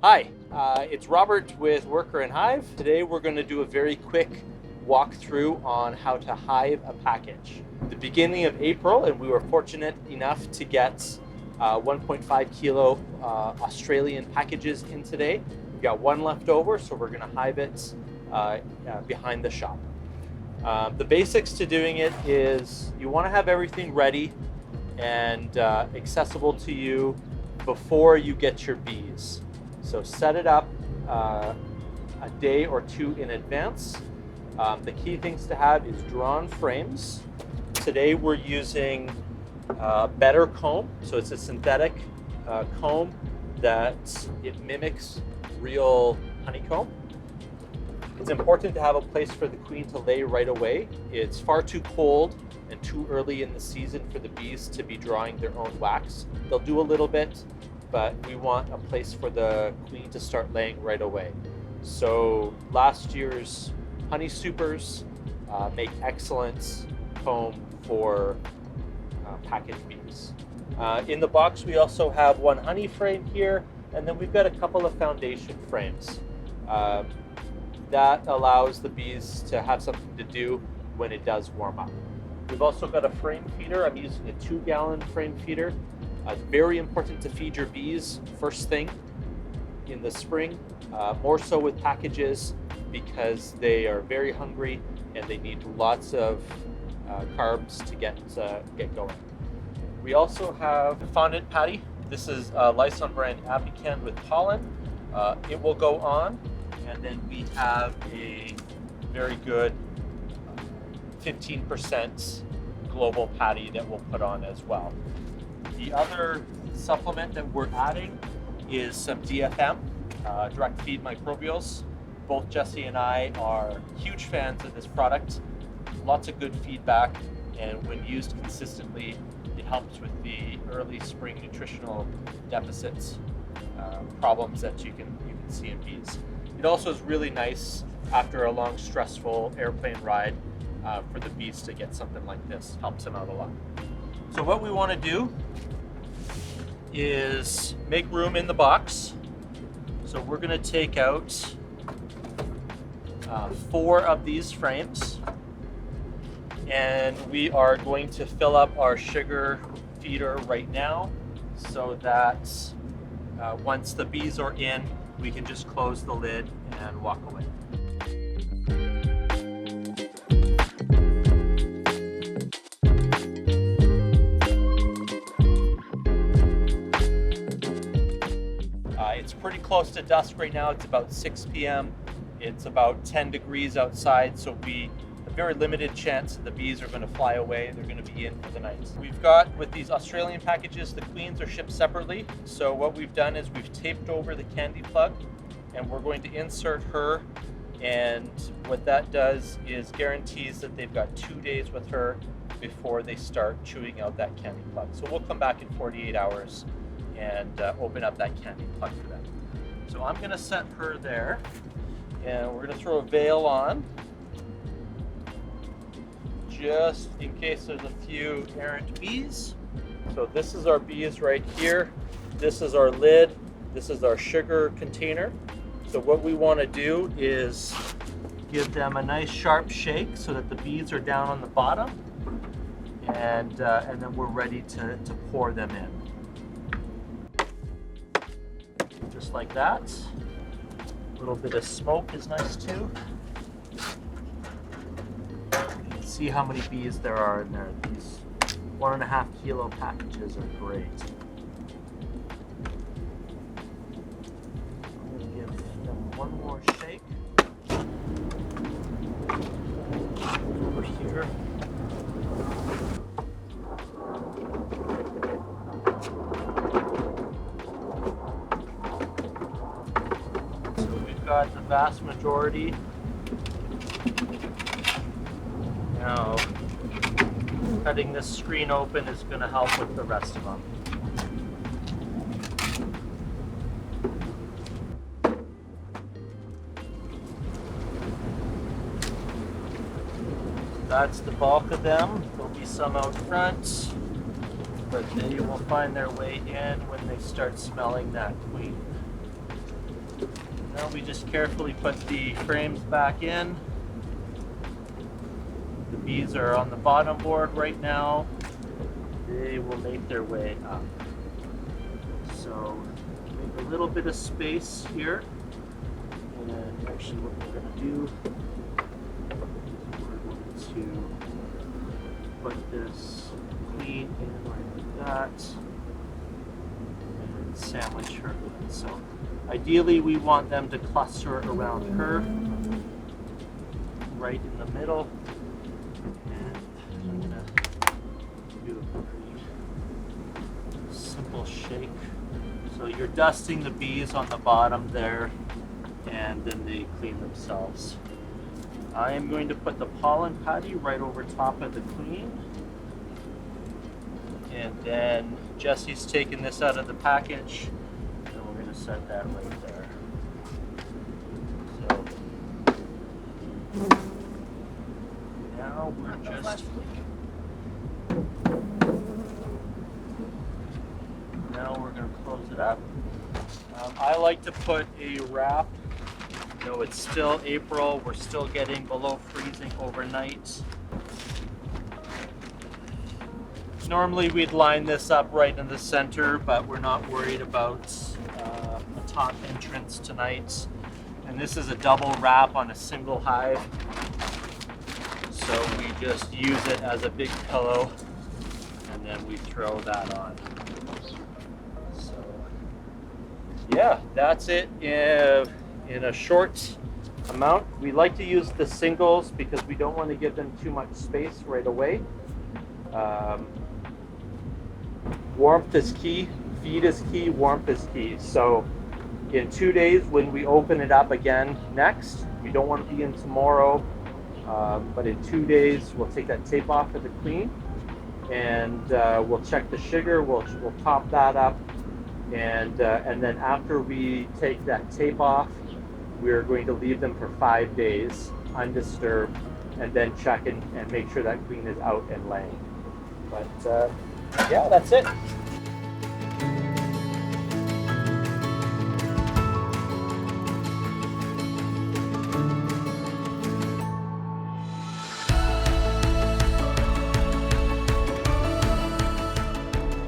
Hi, it's Robert with Worker in Hive. Today we're going to do a very quick walkthrough on how to hive a package. The beginning of April, and we were fortunate enough to get 1.5 kilo Australian packages in today. We've got one left over, so we're going to hive it behind the shop. The basics to doing it is you want to have everything ready and accessible to you before you get your bees. So set it up a day or two in advance. The key things to have is drawn frames. Today we're using Bettercomb, so it's a synthetic comb that it mimics real honeycomb. It's important to have a place for the queen to lay right away. It's far too cold and too early in the season for the bees to be drawing their own wax. They'll do a little bit, but we want a place for the queen to start laying right away. So last year's honey supers make excellent comb for package bees. In the box we also have one honey frame here, and then we've got a couple of foundation frames. That allows the bees to have something to do when it does warm up. We've also got a frame feeder. I'm using a 2-gallon frame feeder. It's very important to feed your bees first thing in the spring, more so with packages because they are very hungry and they need lots of carbs to get going. We also have fondant patty. This is Lyson brand Apikand with pollen. It will go on, and then we have a very good 15% global patty that we'll put on as well. The other supplement that we're adding is some DFM, direct feed microbials. Both Jesse and I are huge fans of this product. Lots of good feedback, and when used consistently, it helps with the early spring nutritional deficits problems that you can see in bees. It also is really nice after a long, stressful airplane ride for the bees to get something like this. Helps them out a lot. So what we want to do is make room in the box. So we're going to take out 4 of these frames, and we are going to fill up our sugar feeder right now so that once the bees are in, we can just close the lid and walk away. It's pretty close to dusk right now. It's about 6 p.m. It's about 10 degrees outside, so a very limited chance that the bees are going to fly away. They're going to be in for the night. We've got, with these Australian packages, the queens are shipped separately. So what we've done is we've taped over the candy plug, and we're going to insert her. And what that does is guarantees that they've got 2 days with her before they start chewing out that candy plug. So we'll come back in 48 hours and open up that candy plug for them. So I'm going to set her there, and we're going to throw a veil on just in case there's a few errant bees. So this is our bees right here. This is our lid. This is our sugar container. So what we want to do is give them a nice sharp shake so that the bees are down on the bottom, and then we're ready to pour them in. Just like that. A little bit of smoke is nice too. You can see how many bees there are in there. These 1.5 kilo packages are great. I'm going to give them one more shake. Over here. Got the vast majority. Now, cutting this screen open is going to help with the rest of them. That's the bulk of them. There'll be some out front, but they will find their way in when they start smelling that queen. Now we just carefully put the frames back in. The bees are on the bottom board right now. They will make their way up. So make a little bit of space here. And actually what we're going to do, we're going to put this queen in like that and sandwich her in. So ideally we want them to cluster around her, right in the middle. And I'm going to do a pretty simple shake. So you're dusting the bees on the bottom there, and then they clean themselves. I am going to put the pollen patty right over top of the queen. And then Jesse's taking this out of the package, and we're going to set that right there. So now we're just... Now we're going to close it up. I like to put a wrap. You know, it's still April. We're still getting below freezing overnight. Normally we'd line this up right in the center, but we're not worried about a top entrance tonight. And this is a double wrap on a single hive. So we just use it as a big pillow, and then we throw that on. Yeah, that's it in a short amount. We like to use the singles because we don't want to give them too much space right away. Warmth is key, feed is key, warmth is key. So in 2 days when we open it up again next, we don't want to be in tomorrow, but in 2 days we'll take that tape off of the queen, and we'll check the sugar, we'll top that up. And then after we take that tape off, we're going to leave them for 5 days undisturbed, and then check and make sure that queen is out and laying. But yeah, that's it.